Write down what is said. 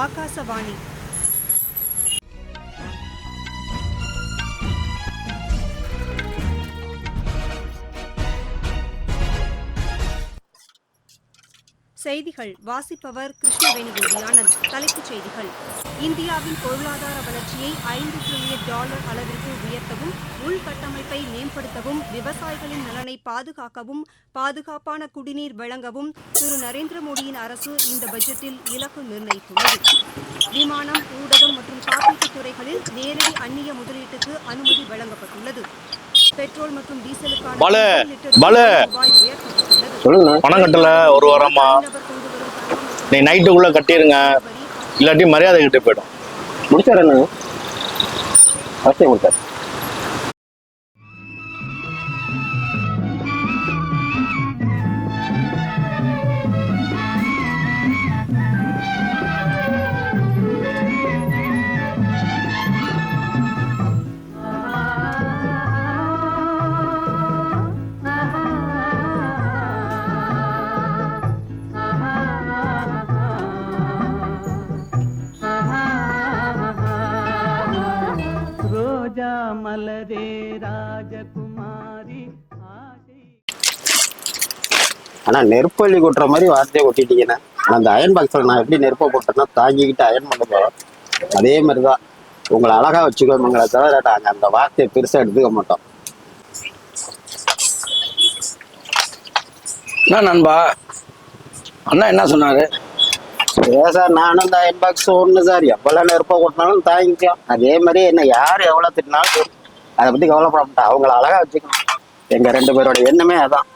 ஆகாசவாணி. செய்திகள் வாசிப்பவர் கிருஷ்ணவேணிகோபி ஆனந்த். தலைப்புச் செய்திகள்: இந்தியாவின் பொருளாதார வளர்ச்சியை $5 டிரில்லியன் அளவிற்கு உயர்த்தவும், உள்கட்டமைப்பை மேம்படுத்தவும், விவசாயிகளின் நலனை பாதுகாக்கவும், பாதுகாப்பான குடிநீர் வழங்கவும் திரு நரேந்திரமோடியின் அரசு இந்த பட்ஜெட்டில் இலக்கு நிர்ணயித்துள்ளது. விமானம், ஊடகம் மற்றும் காப்பீட்டுத் துறைகளில் நேரடி அந்நிய முதலீட்டுக்கு அனுமதி வழங்கப்பட்டுள்ளது. பெட்ரோல் மற்றும் டீசலுக்கான ரூபாய் உயர்த்தப்பட்டுள்ளது. பணம் கட்டல ஒரு வாரமா, நீ நைட்டுக்குள்ள கட்டிருங்க, இல்லாட்டி மரியாதை கிட்ட போயிடும். முடிச்சாரு என்ன அவசியம் முடிச்சாரு. மலரே ராஜகுமாரி. ஆனா நெருப்பள்ளி கொட்டுற மாதிரி வார்த்தையை கொட்டிட்டீங்கன்னா, அந்த அயன் பாக்ஸ்ல நான் எப்படி நெருப்பை போட்டேன்னா தாங்கிக்கிட்டு அயன் பண்ண போறோம். அதே மாதிரிதான் உங்களை அழகா வச்சுக்கோங்களே தவிர நாங்க அந்த வார்த்தையை பெருசா எடுத்துக்க மாட்டோம். என்ன நண்பா, அண்ணா என்ன சொன்னாரு? சார் நானும் இந்த அயன் பாக்ஸ் ஒண்ணு சார், எவ்வளவு நெருப்பை கொட்டினாலும் தாங்கிக்கலாம். அதே மாதிரி என்ன யாரு எவ்வளவு திட்டினாலும் அதை பத்தி கவலைப்பட மாட்டோம். அவங்கள அழகா வச்சுக்கணும். எங்க 2 பேரோட எண்ணமே அதான்.